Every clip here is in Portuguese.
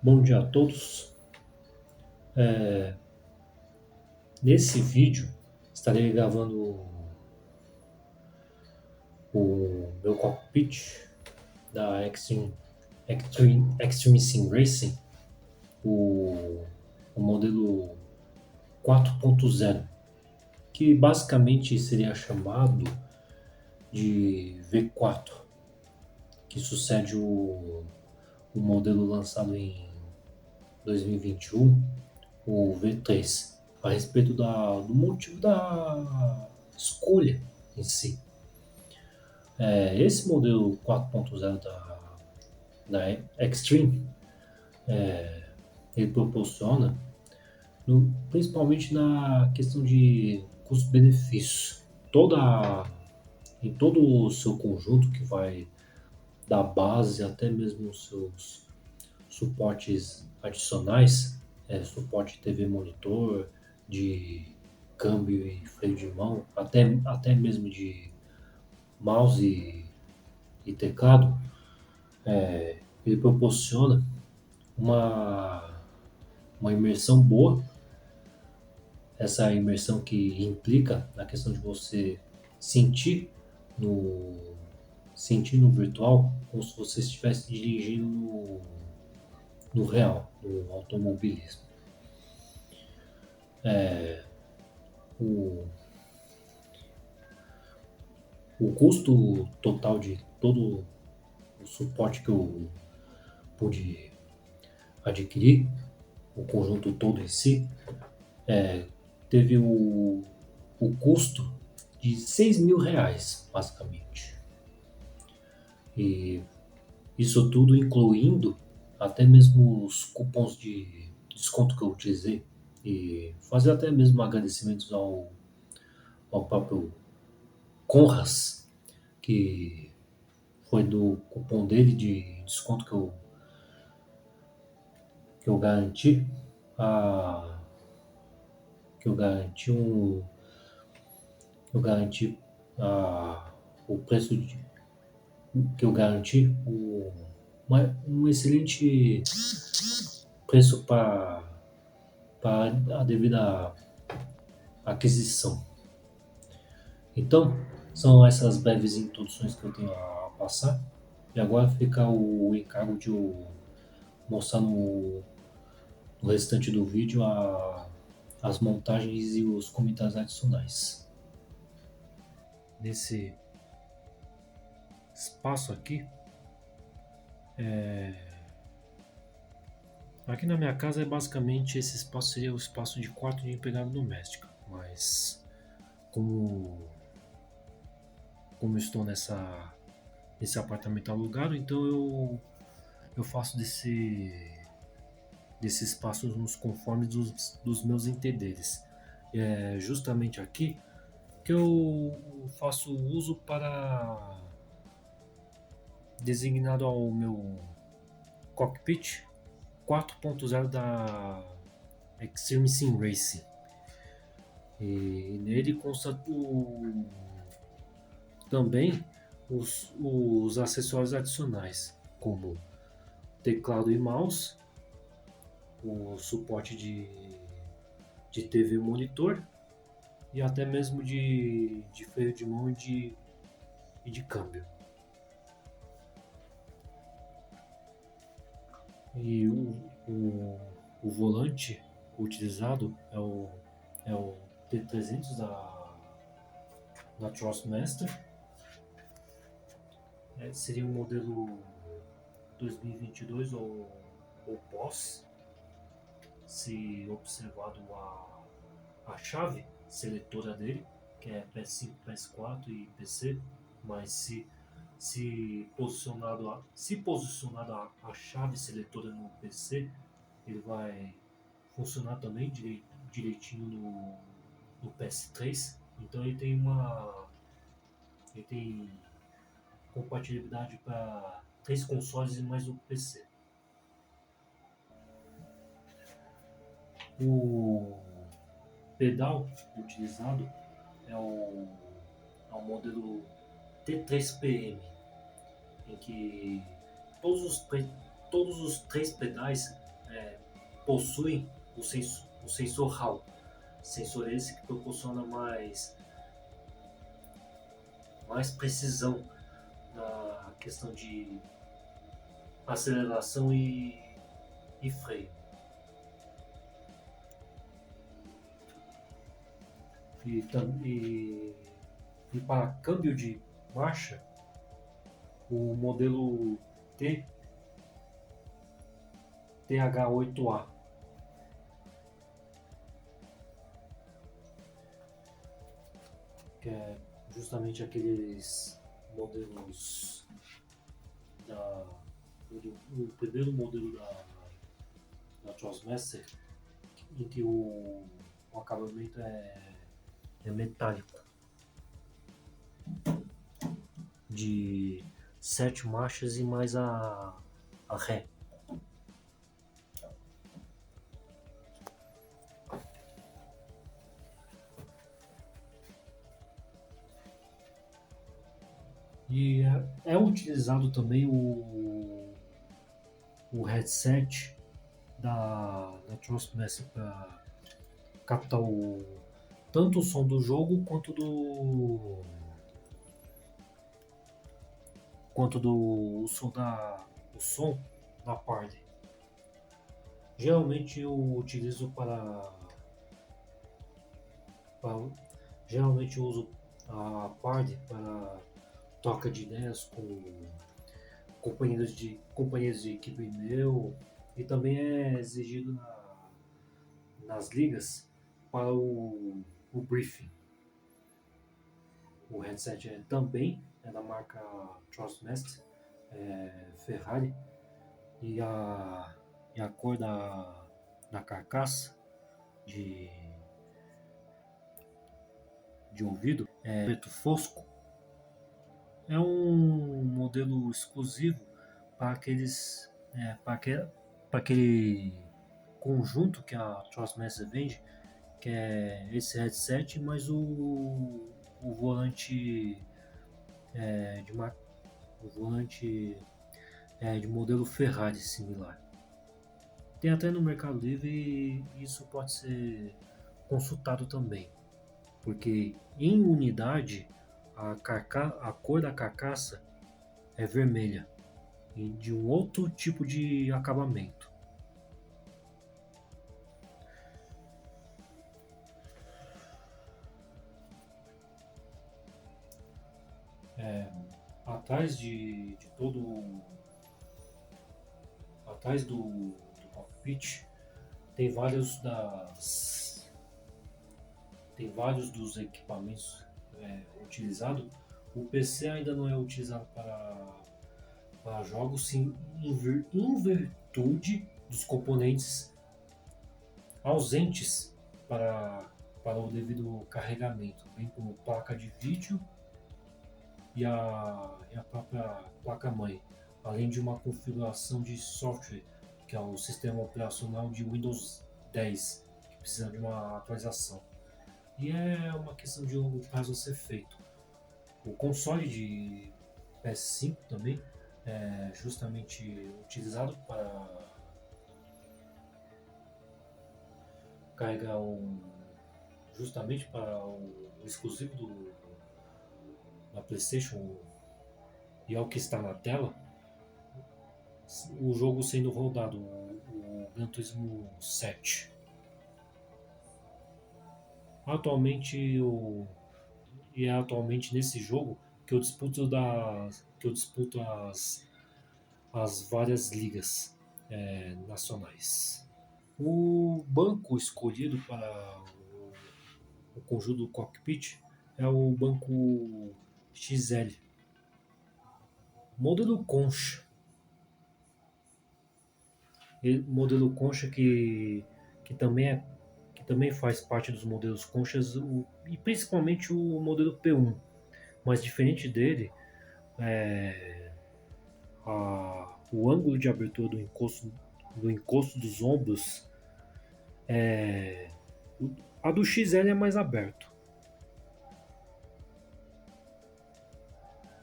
Bom dia a todos. Nesse vídeo estarei gravando o meu cockpit da Extreme Sim Racing, o, o modelo 4.0, que basicamente seria chamado de V4, que sucede o modelo lançado em 2021, o V3, a respeito do motivo da escolha em si. Esse modelo 4.0 da Extreme, ele proporciona, principalmente na questão de custo-benefício, em todo o seu conjunto, que vai da base até mesmo os seus suportes adicionais, suporte TV monitor, de câmbio e freio de mão, até mesmo de mouse e teclado. Ele proporciona uma, uma imersão boa, essa imersão que implica na questão de você sentir no, sentir no virtual como se você estivesse dirigindo no real, no automobilismo. O, o custo total de todo o suporte que eu pude adquirir, o conjunto todo em si, teve o custo de R$ 6.000, basicamente. E isso tudo incluindo até mesmo os cupons de desconto que eu utilizei. E fazer até mesmo agradecimentos ao próprio Conras, que foi do cupom dele de desconto que eu garanti, a, que eu garanti um, que eu garanti o preço que eu garanti um excelente preço para a devida aquisição. Então, são essas breves introduções que eu tenho a passar. E agora fica o encargo de eu mostrar no restante do vídeo as montagens e os comentários adicionais. Nesse espaço aqui, aqui na minha casa basicamente esse espaço seria o espaço de quarto de empregada doméstica, mas como eu estou nesse apartamento alugado, então eu faço desse espaço nos conformes dos meus entenderes. É justamente aqui que eu faço uso para designado ao meu cockpit 4.0 da Extreme Sim Racing. E nele consta também os acessórios adicionais, como teclado e mouse, o suporte de TV monitor e até mesmo de freio de mão e de câmbio. E o volante utilizado é o T300 da Thrustmaster. Seria um modelo 2022 ou pós, se observado a chave seletora dele, que é PS5, PS4 e PC, mas se posicionado a chave seletora no PC, ele vai funcionar também direitinho no PS3. Então ele tem compatibilidade para 3 consoles e mais o PC. O pedal utilizado é o modelo T3PM, em que todos os 3 pedais possuem o sensor HAL, sensor esse que proporciona mais precisão na questão de aceleração e freio. E, e para câmbio de marcha, o modelo TH8A, que é justamente aqueles modelos o primeiro modelo da Trustmaster, em que o acabamento é metálico, de 7 marchas e mais a ré. E é utilizado também o headset da Trustmaster para captar tanto o som do jogo quanto do o som da party. Geralmente eu utilizo geralmente eu uso a party para troca de ideias com companheiros de equipe meu, e também é exigido nas ligas para o briefing. O headset também é da marca Trustmaster, Ferrari, e a cor da carcaça de ouvido é preto fosco. É um modelo exclusivo para aquele conjunto que a Trustmaster vende, que é esse headset, mas o volante o volante de modelo Ferrari similar. Tem até no Mercado Livre, e isso pode ser consultado também, porque em unidade a cor da carcaça é vermelha e de um outro tipo de acabamento. Atrás de todo atrás do cockpit tem vários dos equipamentos utilizados. O PC ainda não é utilizado para jogos, sim, em virtude dos componentes ausentes para o devido carregamento, bem como placa de vídeo e a própria placa-mãe, além de uma configuração de software, que é o sistema operacional de Windows 10, que precisa de uma atualização. E é uma questão de longo prazo a ser feito. O console de PS5 também é justamente utilizado para carregar justamente para o exclusivo da PlayStation, e é o que está na tela, o jogo sendo rodado, o Gran Turismo 7. É atualmente nesse jogo que eu disputo as várias ligas nacionais. O banco escolhido para o conjunto do cockpit é o banco XL, modelo concha. Modelo concha que também faz parte dos modelos conchas, e principalmente o modelo P1. Mas diferente dele, o ângulo de abertura do encosto dos ombros, a do XL é mais aberto.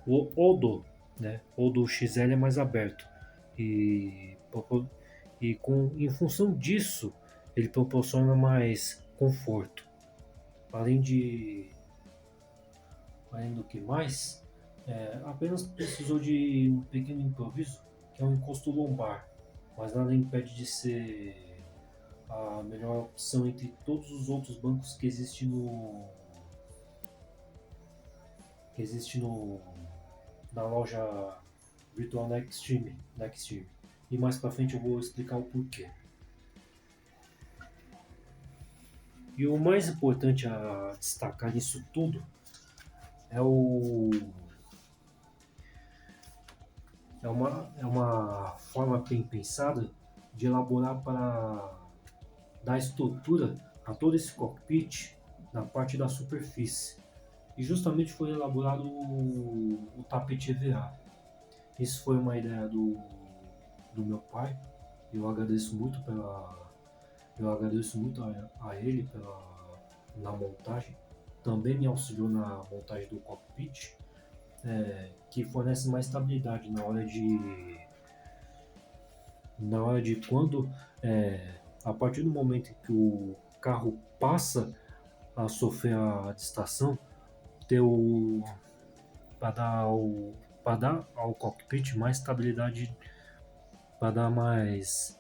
O do XL é mais aberto e e em função disso ele proporciona mais conforto. Além de além do que mais, apenas precisou de um pequeno improviso, que é um encosto lombar, mas nada impede de ser a melhor opção entre todos os outros bancos que existe no na loja virtual da Extreme. E mais para frente eu vou explicar o porquê. E o mais importante a destacar nisso tudo é o é uma forma bem pensada de elaborar para dar estrutura a todo esse cockpit na parte da superfície. E justamente foi elaborado o tapete EVA. Isso foi uma ideia do meu pai. Eu agradeço muito a ele na montagem. Também me auxiliou na montagem do cockpit, que fornece mais estabilidade na hora de quando, a partir do momento em que o carro passa a sofrer a distração, ter o para dar ao cockpit mais estabilidade, para dar mais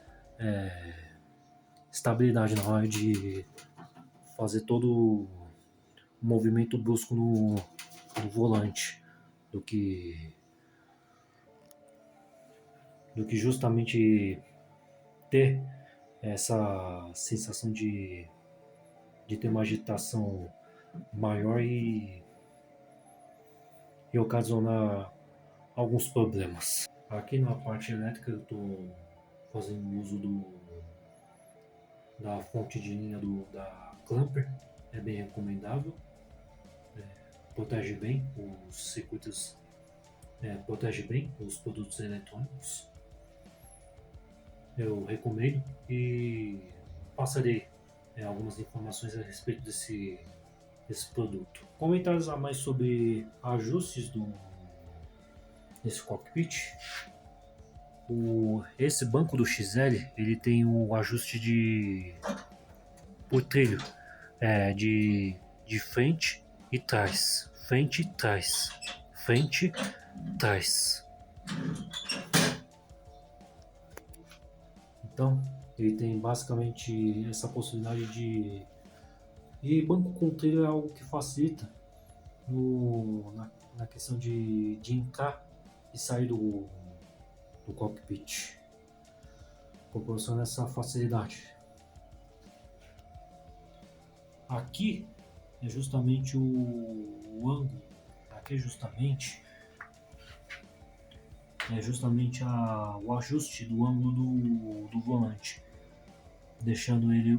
estabilidade na hora de fazer todo o movimento brusco no volante, do que justamente ter essa sensação de ter uma agitação maior e ocasionar alguns problemas. Aqui na parte elétrica eu estou fazendo uso da fonte de linha da Clamper, é bem recomendável, protege bem os circuitos, protege bem os produtos eletrônicos. Eu recomendo e passarei algumas informações a respeito desse produto. Comentários a mais sobre ajustes desse cockpit. Esse banco do XL ele tem o ajuste por trilho, de frente e trás, frente e trás, frente, trás. Então ele tem basicamente essa possibilidade e banco com trilho é algo que facilita na questão de entrar e sair do cockpit. Proporciona essa facilidade. Aqui é justamente o ângulo. Aqui é justamente o ajuste do ângulo do volante, deixando ele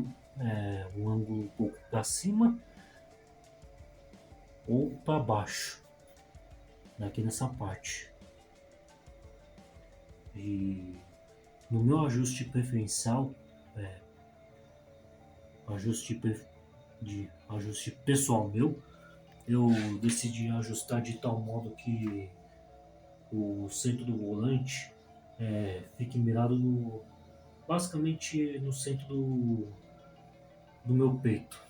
um ângulo um pouco para cima ou para baixo, aqui nessa parte. E no meu ajuste preferencial, ajuste pessoal meu, eu decidi ajustar de tal modo que o centro do volante fique mirado basicamente no centro do meu peito.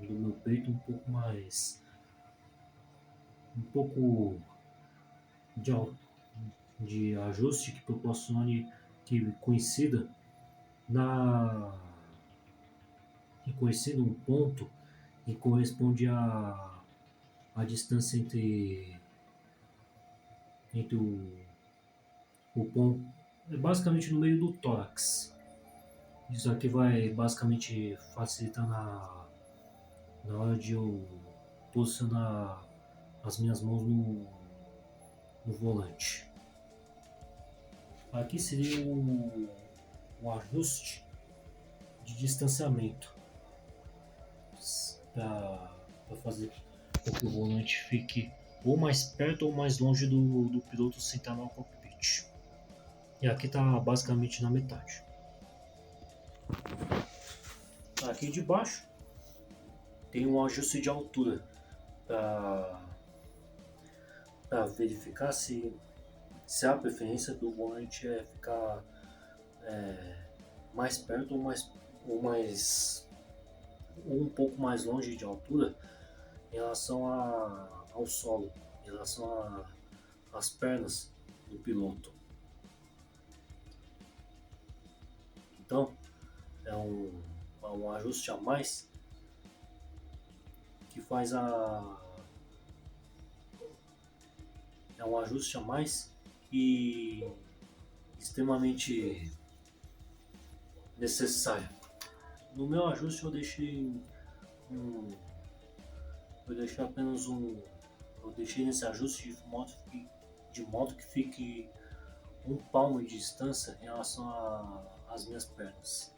Do meu peito um pouco mais, um pouco de ajuste que proporcione que coincida um ponto que corresponde à distância entre o ponto, basicamente no meio do tórax. Isso aqui vai basicamente facilitar na hora de eu posicionar as minhas mãos no volante. Aqui seria o ajuste de distanciamento para fazer com que o volante fique ou mais perto ou mais longe do piloto sentado no cockpit. E aqui está basicamente na metade. Aqui de baixo tem um ajuste de altura para verificar se a preferência do volante é ficar mais perto ou um pouco mais longe de altura em relação ao solo, em relação às pernas do piloto. Então é um ajuste a mais que faz é um ajuste a mais e extremamente necessário. No meu ajuste eu deixei apenas eu deixei nesse ajuste de modo que fique um palmo de distância em relação às minhas pernas.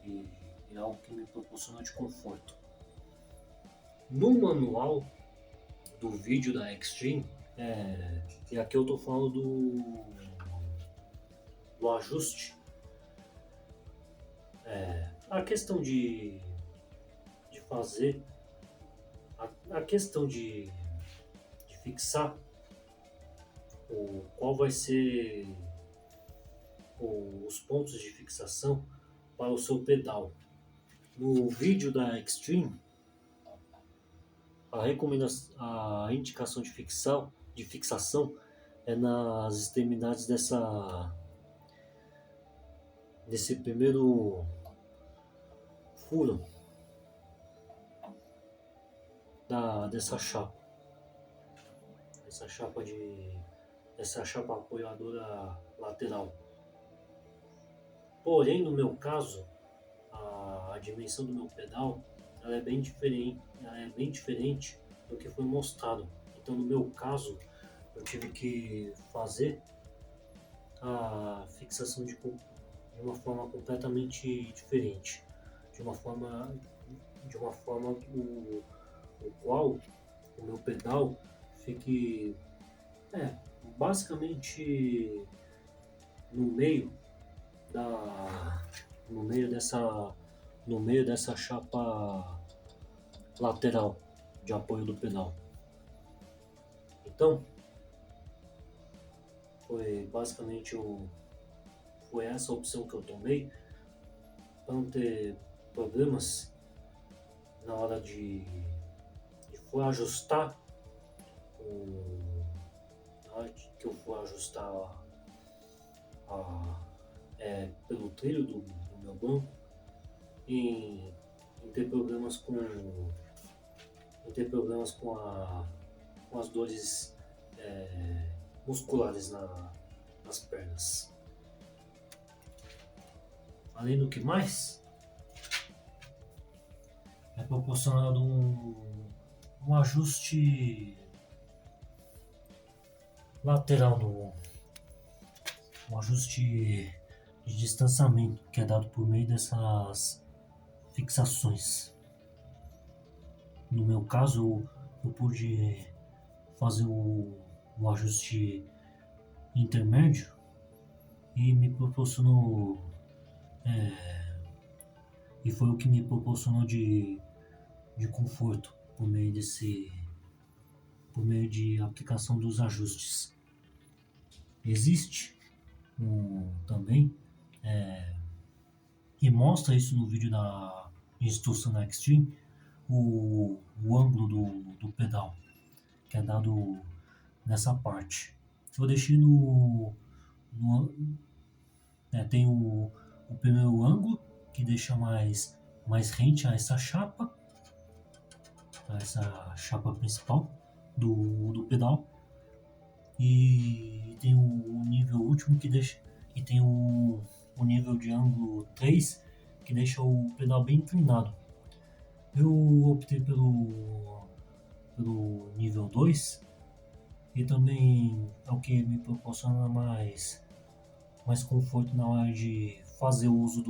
E é algo que me proporciona de conforto. No manual do vídeo da Extreme, e aqui eu estou falando do ajuste, a questão de fazer, a questão de fixar qual vai ser os pontos de fixação para o seu pedal. No vídeo da Extreme, a indicação de fixação é nas extremidades desse primeiro furo dessa chapa. Essa chapa apoiadora lateral. Porém, no meu caso, a dimensão do meu pedal ela é bem diferente do que foi mostrado. Então, no meu caso, eu tive que fazer a fixação de uma forma completamente diferente, de uma forma o qual o meu pedal fique basicamente no meio dessa chapa lateral de apoio do pedal. Então, foi essa a opção que eu tomei para não ter problemas na hora de for ajustar na hora que eu for ajustar pelo trilho do meu banco em ter problemas com as dores musculares nas pernas. Além do que mais, é proporcionado um ajuste lateral um ajuste de distanciamento que é dado por meio dessas fixações. No meu caso, eu pude fazer o ajuste intermédio e me proporcionou e foi o que me proporcionou de conforto por meio de aplicação dos ajustes. Existe também e mostra isso no vídeo da instrução da Extreme, o ângulo do pedal que é dado nessa parte. Eu deixei tem o primeiro ângulo que deixa mais rente a essa chapa principal do pedal, e tem o nível último que deixa, e tem o nível de ângulo 3 que deixa o pedal bem inclinado. Eu optei pelo nível 2 e também é o que me proporciona mais conforto na hora de fazer o uso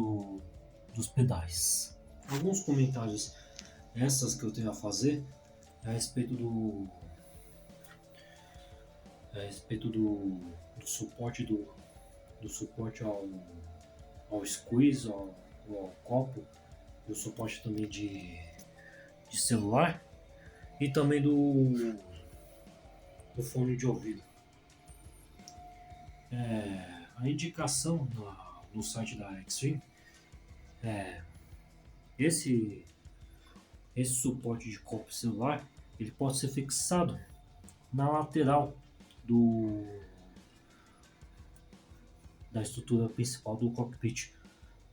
dos pedais. Alguns comentários essas que eu tenho a fazer a respeito do suporte do suporte ao squeeze, ao copo, do suporte também de celular e também do fone de ouvido. A indicação no site da Extreme, esse suporte de copo celular ele pode ser fixado na lateral da estrutura principal do cockpit.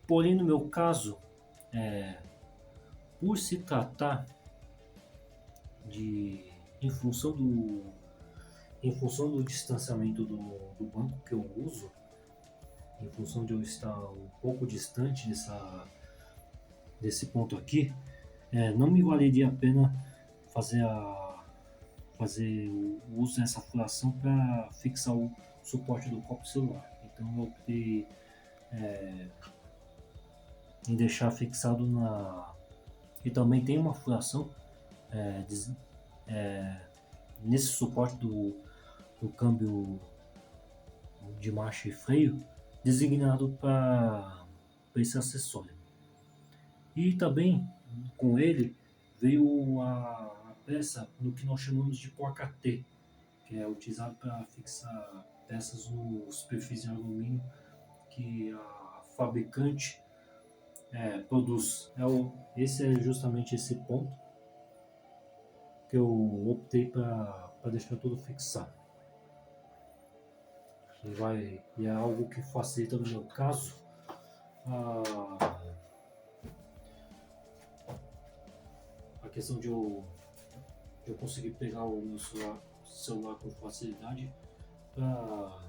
Porém, no meu caso, por se tratar de em função do distanciamento do banco que eu uso, em função de eu estar um pouco distante desse ponto aqui, não me valeria a pena fazer o uso dessa furação para fixar o suporte do copo celular. Então eu optei em deixar fixado e também tem uma furação nesse suporte do câmbio de marcha e freio designado para esse acessório. E também com ele veio a peça no que nós chamamos de placa T, que é utilizado para fixar peças no superfície de alumínio que a fabricante produz. Esse é justamente esse ponto que eu optei para deixar tudo fixado. E é algo que facilita no meu caso a questão de eu conseguir pegar o meu celular com facilidade para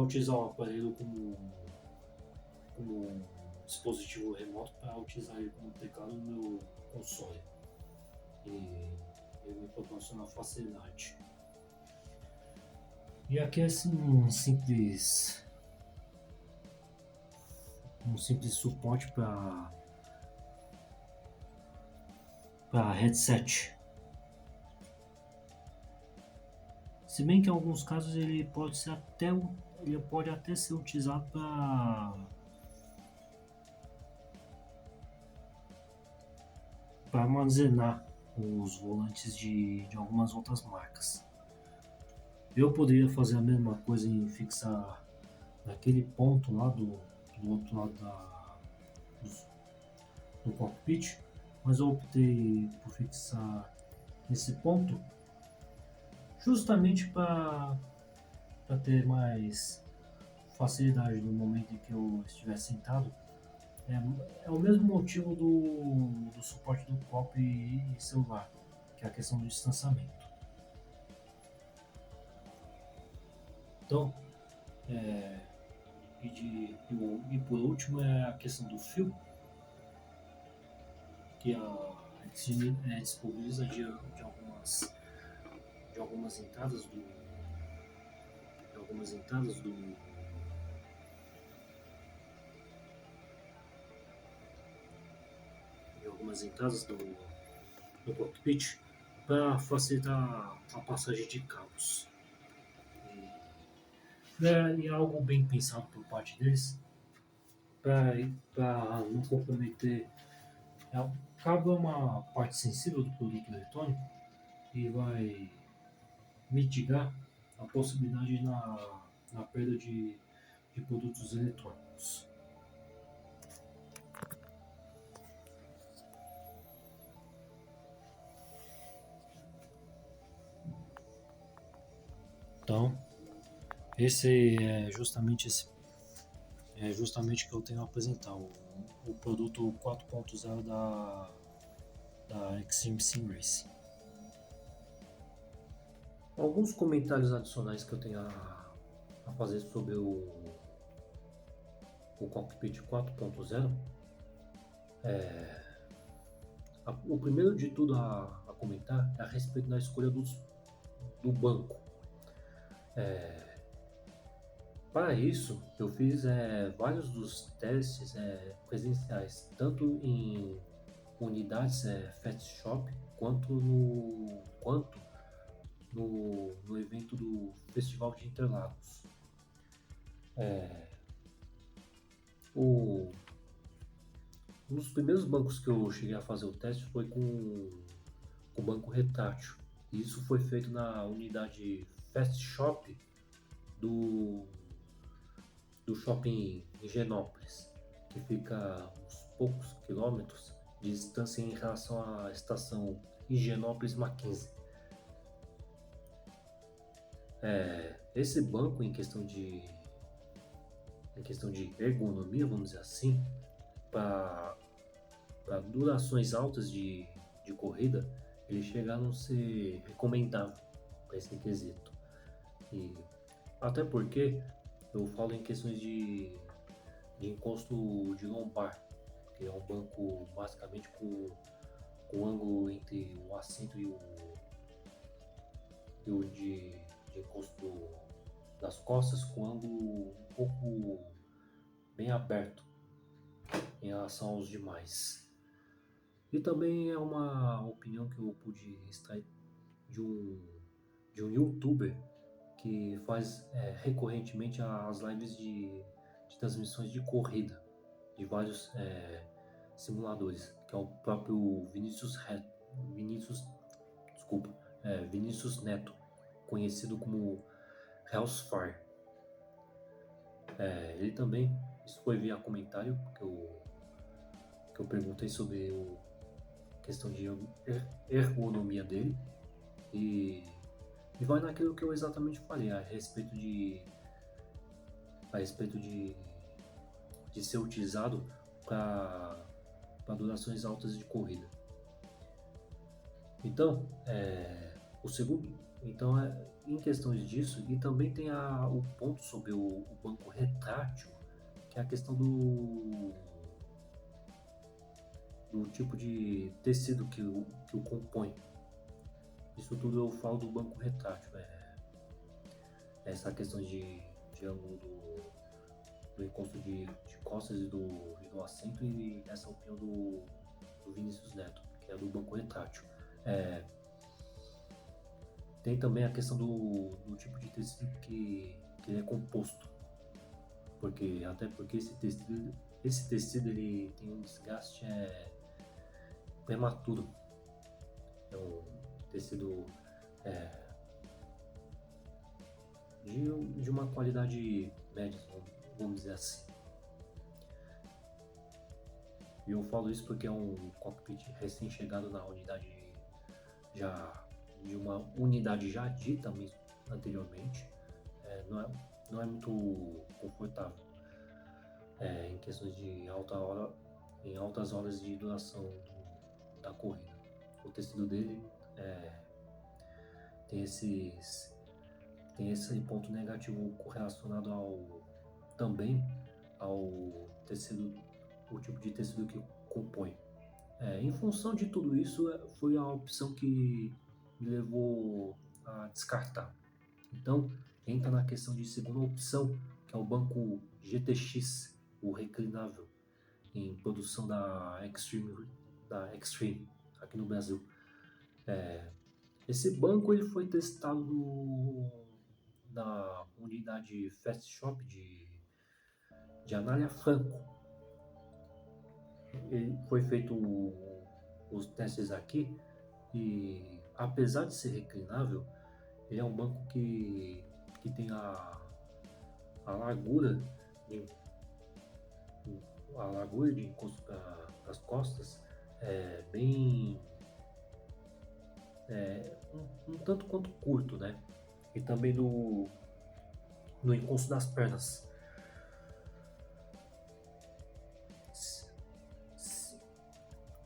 utilizar o aparelho como dispositivo remoto, para utilizar ele como teclado no meu console. E ele me proporciona facilidade. E aqui é assim, um simples suporte para headset. Se bem que em alguns casos ele pode até ser utilizado para armazenar os volantes de algumas outras marcas. Eu poderia fazer a mesma coisa em fixar naquele ponto lá do outro lado do cockpit, mas eu optei por fixar nesse ponto justamente para ter mais facilidade no momento em que eu estiver sentado. É o mesmo motivo do suporte do copo e celular, que é a questão do distanciamento. Então, e por último é a questão do fio, que a Xtreme disponibiliza de algumas entradas do cockpit para facilitar a passagem de cabos. E é algo bem pensado por parte deles para não comprometer. O cabo é uma parte sensível do produto eletrônico e vai mitigar a possibilidade na perda de produtos eletrônicos. Então, esse é justamente o que eu tenho a apresentar, o produto 4.0 da Extreme Sim Racing. Alguns comentários adicionais que eu tenho a fazer sobre o Cockpit 4.0. O primeiro de tudo a comentar é a respeito da escolha do banco. Para isso, eu fiz vários dos testes presenciais, tanto em unidades Fast Shop, quanto no evento do Festival de Interlagos. Um dos primeiros bancos que eu cheguei a fazer o teste foi com o banco retrátil. Isso foi feito na unidade Fast Shop do do shopping Higienópolis, que fica a uns poucos quilômetros de distância em relação à estação Higienópolis Mackenzie. Esse banco, em questão de ergonomia, vamos dizer assim, para durações altas de corrida, ele chega a não ser recomendável para esse quesito. E até porque eu falo em questões de encosto de lombar, que é um banco basicamente com ângulo entre o assento e o de encosto das costas, com ângulo um pouco bem aberto em relação aos demais. E também é uma opinião que eu pude extrair de um youtuber que faz recorrentemente as lives de transmissões de corrida de vários simuladores, que é o próprio Vinícius Neto, conhecido como Hellsfire. Ele também, isso foi via comentário que eu perguntei sobre a questão de ergonomia dele, e vai naquilo que eu exatamente falei a respeito de ser utilizado para durações altas de corrida. Então, o segundo, em questões disso, e também tem o ponto sobre o banco retrátil, que é a questão do tipo de tecido que o compõe. Isso tudo eu falo do banco retrátil, essa questão de ângulo do encosto de costas e do assento, e essa opinião do Vinícius Neto, que é do banco retrátil. Tem também a questão do tipo de tecido que ele é composto, até porque esse tecido ele tem um desgaste prematuro. É um tecido de uma qualidade média, vamos dizer assim. E eu falo isso porque é um cockpit recém-chegado na unidade, de uma unidade já dita mesmo anteriormente. Não é muito confortável em questões de altas horas de duração da corrida. O tecido dele tem esse ponto negativo correlacionado também ao tecido, o tipo de tecido que compõe. Em função de tudo isso, foi a opção que me levou a descartar. Então, entra na questão de segunda opção, que é o banco GTX, o reclinável, em produção da Extreme aqui no Brasil. Esse banco ele foi testado na unidade Fast Shop de Anália Franco. Ele foi feito os testes aqui, e apesar de ser reclinável, ele é um banco que tem a largura de encosto das costas bem um tanto quanto curto, né? E também no encosto das pernas.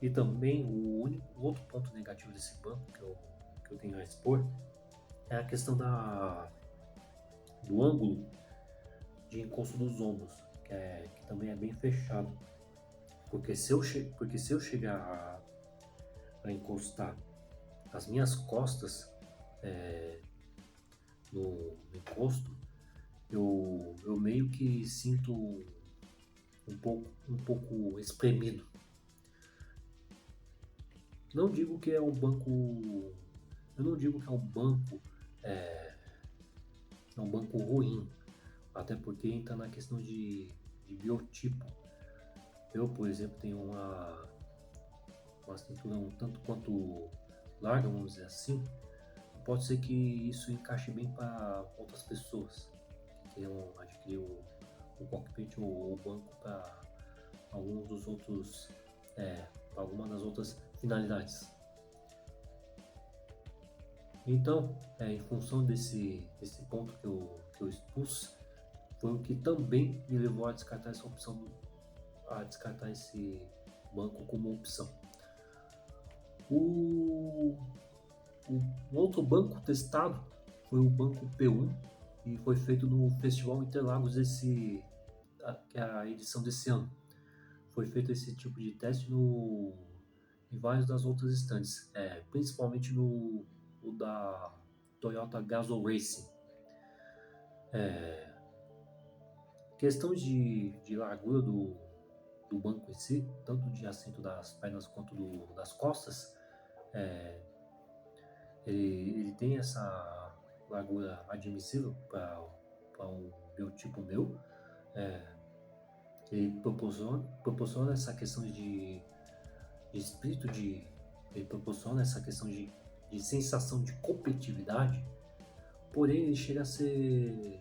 E também o outro ponto negativo desse banco que eu tenho a expor é a questão do ângulo de encosto dos ombros, que também é bem fechado. Porque se eu chegar a encostar as minhas costas no encosto, eu meio que sinto um pouco espremido. Não digo que é um banco. Eu não digo que é um banco. É um banco ruim. Até porque entra na questão de biotipo. Eu, por exemplo, tenho uma cintura um tanto quanto larga, vamos dizer assim. Pode ser que isso encaixe bem para outras pessoas que queiram adquirir o o cockpit ou o banco para alguns dos outros, para alguma das outras finalidades. Então, em função desse ponto que eu expus, foi o que também me levou a descartar essa opção, a descartar esse banco como opção. O outro banco testado foi o banco P1 e foi feito no Festival Interlagos a edição desse ano. Foi feito esse tipo de teste em várias das outras estantes, principalmente no da Toyota Gazoo Racing. Questão de largura do banco em si, tanto de assento das pernas quanto das costas, ele tem essa largura admissível para um biotipo meu. Ele proporciona essa questão de espírito, ele proporciona essa questão de sensação de competitividade, porém ele chega a ser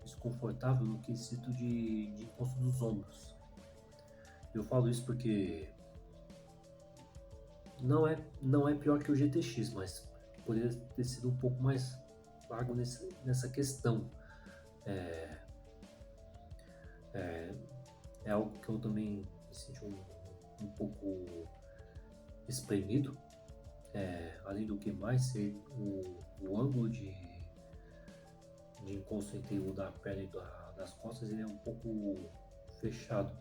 desconfortável no quesito de encosto dos ombros. Eu falo isso porque não é pior que o GTX, mas poderia ter sido um pouco mais largo nessa questão. É algo que eu também me senti um pouco espremido. Além do que mais, o ângulo de encosto entre o da perna e das costas ele é um pouco fechado.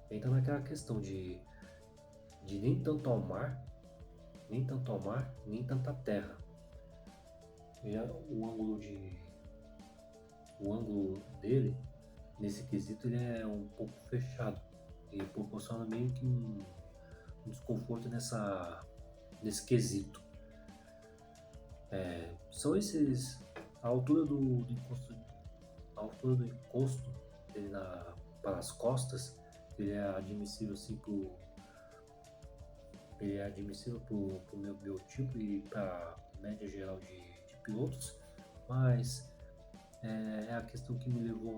Entra naquela questão de nem tanto ao mar, nem tanta terra. Já o ângulo dele, nesse quesito, ele é um pouco fechado e proporciona meio que um desconforto nesse quesito. São esses a altura do encosto dele para as costas, ele é admissível assim pro meu biotipo e para média geral de pilotos, mas é a questão que me levou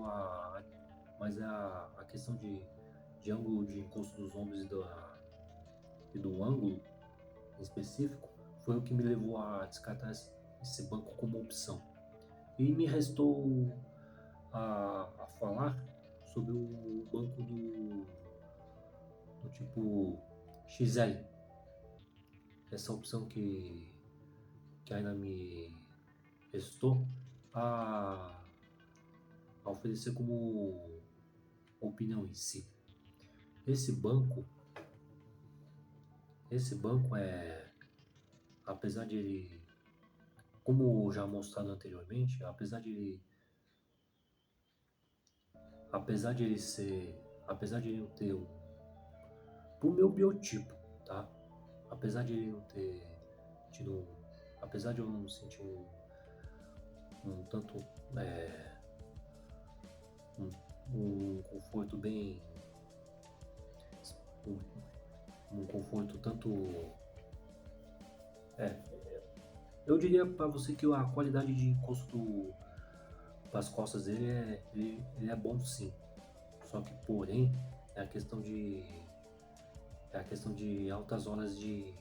mas a questão de ângulo de encosto dos ombros e do ângulo em específico foi o que me levou a descartar esse banco como opção. E me restou a falar sobre o banco do tipo XL. Essa opção que ainda me restou a oferecer como opinião em si. Esse banco apesar de ele, como já mostrado anteriormente, apesar de ele não ter pro meu biotipo, tá? Apesar de ele não ter tido, apesar de eu não sentir um tanto um conforto bem um conforto tanto eu diria para você que a qualidade de encosto para as costas dele ele é bom sim, só que porém é a questão de altas horas de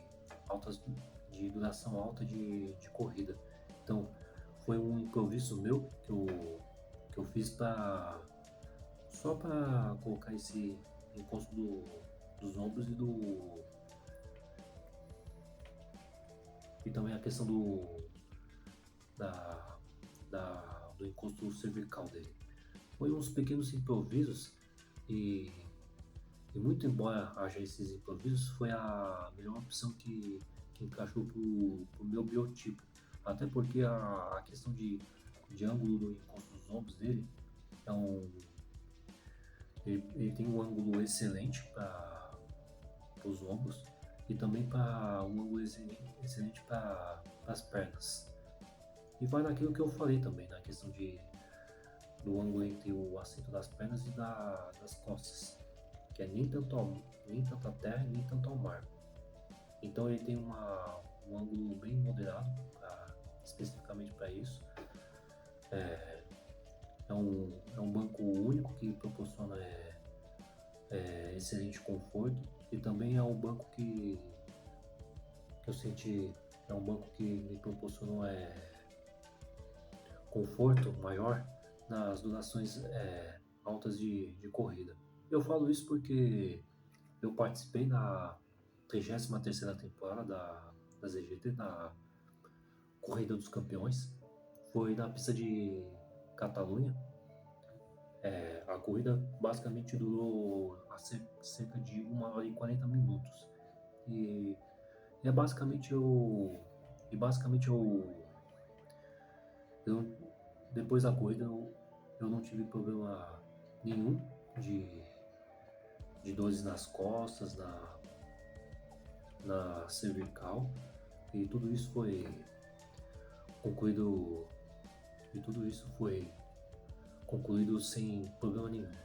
duração alta de corrida. Então foi um improviso meu que eu fiz só para colocar esse encosto dos ombros e também a questão do encosto cervical dele. Foi uns pequenos improvisos e muito embora haja esses improvisos, foi a melhor opção que encaixou pro meu biotipo. Até porque a questão de ângulo do encosto dos ombros dele ele tem um ângulo excelente para os ombros e também para um ângulo excelente para as pernas. E vai naquilo que eu falei também, na questão do ângulo entre o assento das pernas e das costas, que é nem tanto a terra nem tanto ao mar. Então ele tem um ângulo bem moderado especificamente para isso. é um banco único que proporciona excelente conforto, e também é um banco que eu senti, é um banco que me proporcionou conforto maior nas durações altas de corrida. Eu falo isso porque eu participei na 33ª temporada da ZGT, na Corrida dos Campeões. Foi na pista de Catalunha. A corrida basicamente durou cerca de 1 hora e 40 minutos. E, é basicamente eu depois da corrida eu não tive problema nenhum de dores nas costas, na cervical, e tudo isso foi concluído sem problema nenhum.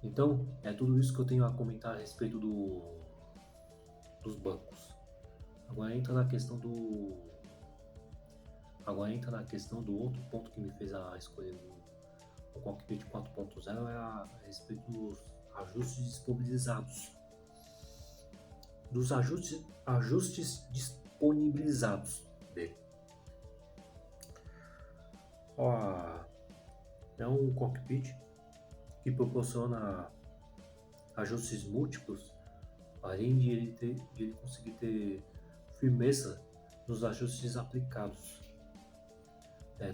Então, é tudo isso que eu tenho a comentar a respeito dos bancos. Agora entra na questão do outro ponto que me fez a escolher o Cockpit 4.0, a respeito dos ajustes disponibilizados. Dos ajustes disponibilizados dele. É um cockpit que proporciona ajustes múltiplos, além de ele conseguir ter firmeza nos ajustes aplicados,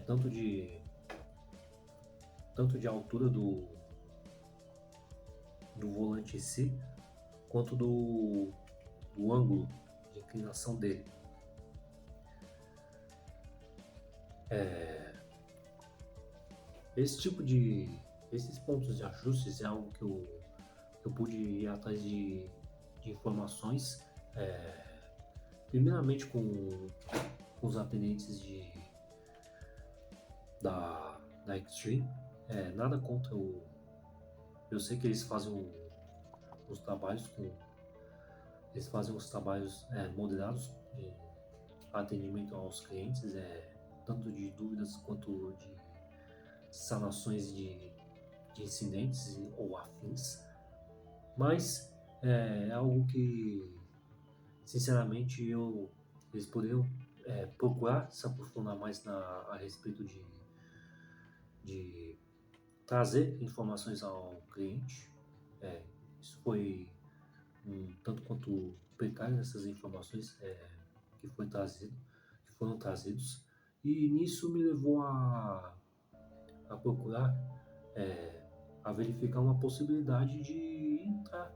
tanto de altura do volante em si, quanto do ângulo de inclinação dele. Esses pontos de ajustes é algo que eu pude ir atrás de informações, primeiramente com os atendentes da Extreme. Nada contra eu sei que eles fazem os trabalhos moderados em atendimento aos clientes, tanto de dúvidas quanto de sanações de incidentes ou afins, mas é algo que, sinceramente, eles poderiam procurar se aprofundar mais a respeito de trazer informações ao cliente. Isso foi tanto quanto precário, essas informações que foram trazidos, e nisso me levou a procurar, a verificar uma possibilidade de entrar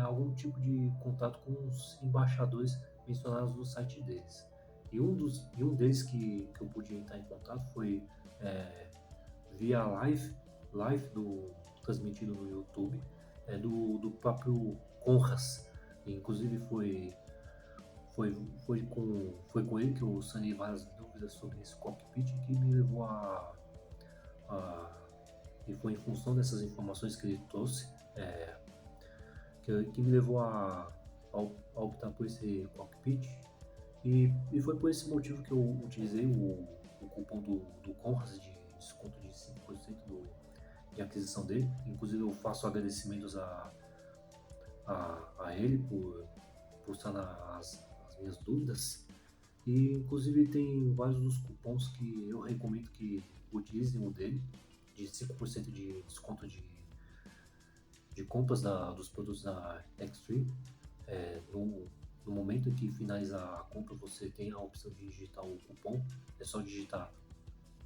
algum tipo de contato com os embaixadores mencionados no site deles. E um deles que eu pude entrar em contato foi via live transmitido no YouTube, do próprio Conras. Inclusive foi com ele que eu sanei várias dúvidas sobre esse cockpit, que me levou e foi em função dessas informações que ele trouxe que me levou a optar por esse cockpit, e foi por esse motivo que eu utilizei o cupom do Conras de desconto de 5% de aquisição dele. Inclusive eu faço agradecimentos a ele por sanar as minhas dúvidas, e inclusive tem vários dos cupons que eu recomendo que utilizem o dele, de 5% de desconto de compras dos produtos da Extreme. No momento em que finalizar a compra, você tem a opção de digitar o cupom. É só digitar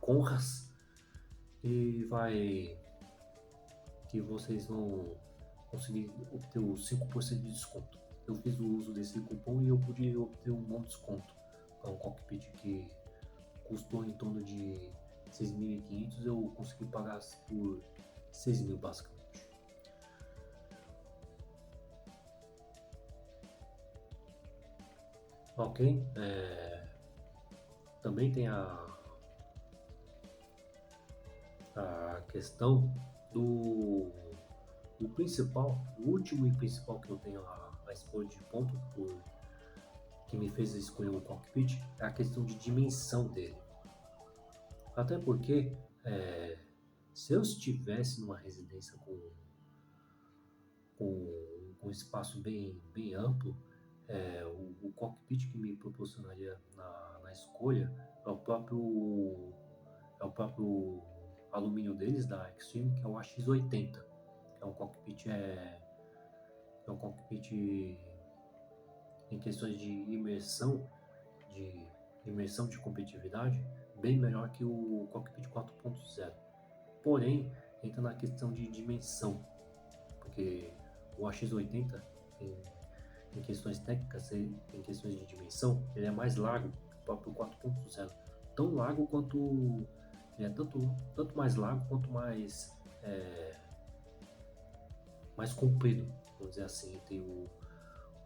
CONRAS que vocês vão conseguir obter o 5% de desconto. Eu fiz o uso desse cupom e eu pude obter um bom desconto para um cockpit que custou em torno de 6.500, eu consegui pagar por 6.000 basicamente. Ok, também tem a questão do último e principal que eu tenho a expor de ponto que me fez escolher o cockpit, é a questão de dimensão dele. Até porque, é, se eu estivesse numa residência com um espaço bem amplo, o cockpit que me proporcionaria na escolha é o próprio, é o próprio alumínio deles, da Extreme, que é o AX80, que é um cockpit em questões de imersão de competitividade, bem melhor que o cockpit 4.0. Porém, entra na questão de dimensão, porque o AX80 em, em questões técnicas, em questões de dimensão, ele é mais largo que o próprio 4.0. Tão largo quanto ele é tanto mais largo quanto mais comprido, vamos dizer assim, entre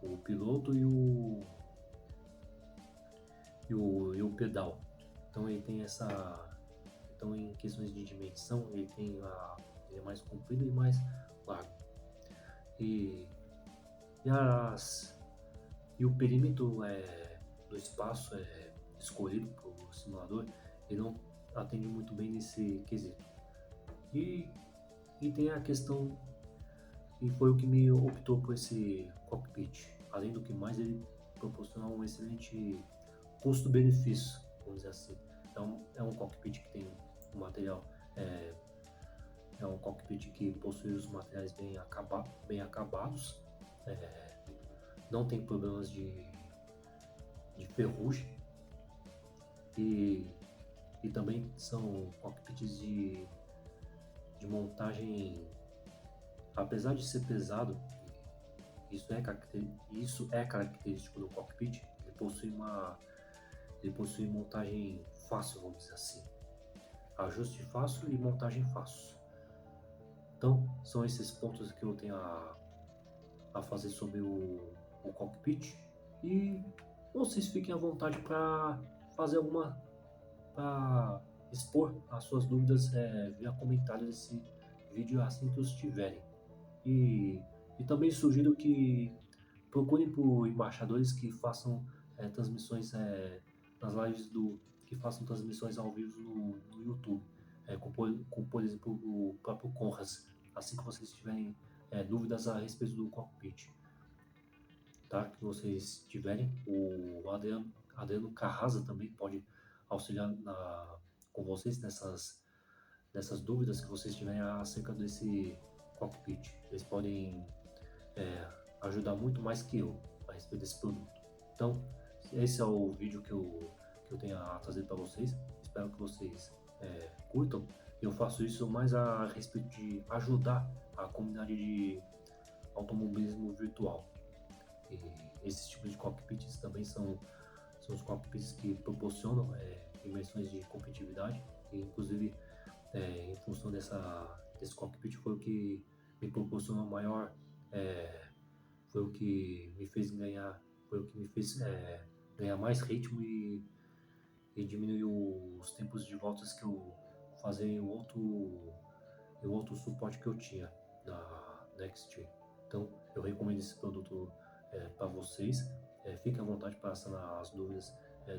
o piloto e o pedal. Então ele tem essa. Então em questões de dimensão ele é mais comprido e mais largo. E, e, as, e o perímetro do espaço escolhido para o simulador, ele não atende muito bem nesse quesito. E, e tem a questão, e foi o que me optou por esse cockpit. Além do que mais, ele proporciona um excelente custo-benefício, vamos dizer assim. Então, é um cockpit que tem um material, é, é um cockpit que possui os materiais bem acabados, não tem problemas de ferrugem e, e também são cockpits de montagem, apesar de ser pesado, isso é característico do cockpit, ele possui montagem fácil, vamos dizer assim. Ajuste fácil e montagem fácil. Então, são esses pontos que eu tenho a fazer sobre o cockpit. E vocês fiquem à vontade para fazer para expor as suas dúvidas via comentário desse vídeo assim que os tiverem. E, e também sugiro que procurem por embaixadores que façam transmissões nas lives que façam transmissões ao vivo no YouTube, por exemplo, o próprio Conras, assim que vocês tiverem dúvidas a respeito do cockpit, tá? Que vocês tiverem, o Adriano Carraza também pode auxiliar com vocês nessas dúvidas que vocês tiverem acerca desse cockpit. Eles podem ajudar muito mais que eu a respeito desse produto. Então, esse é o vídeo que eu tenho a trazer para vocês. Espero que vocês curtam. Eu faço isso mais a respeito de ajudar a comunidade de automobilismo virtual. E esses tipos de cockpits também são os cockpits que proporcionam imersões de competitividade. E, inclusive, em função desse cockpit foi o que me proporcionou maior foi o que me fez ganhar mais ritmo e diminuir os tempos de voltas que eu fazia em outro suporte que eu tinha da Xtreme. Então eu recomendo esse produto para vocês. Fiquem à vontade para sanar as dúvidas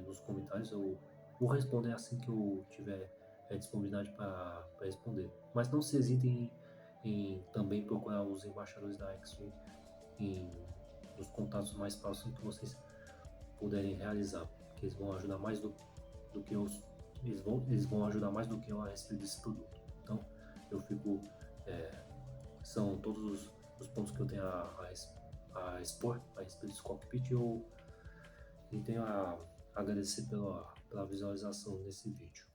nos comentários. Eu vou responder assim que eu tiver disponibilidade para responder. Mas não se hesitem em também procurar os embaixadores da Xtreme nos contatos mais próximos que vocês puderem realizar, que eles vão ajudar mais do que eles vão ajudar mais do que eu a respeito desse produto. Então, eu fico são todos os pontos que eu tenho a expor a respeito desse cockpit. E tenho a agradecer pela visualização desse vídeo.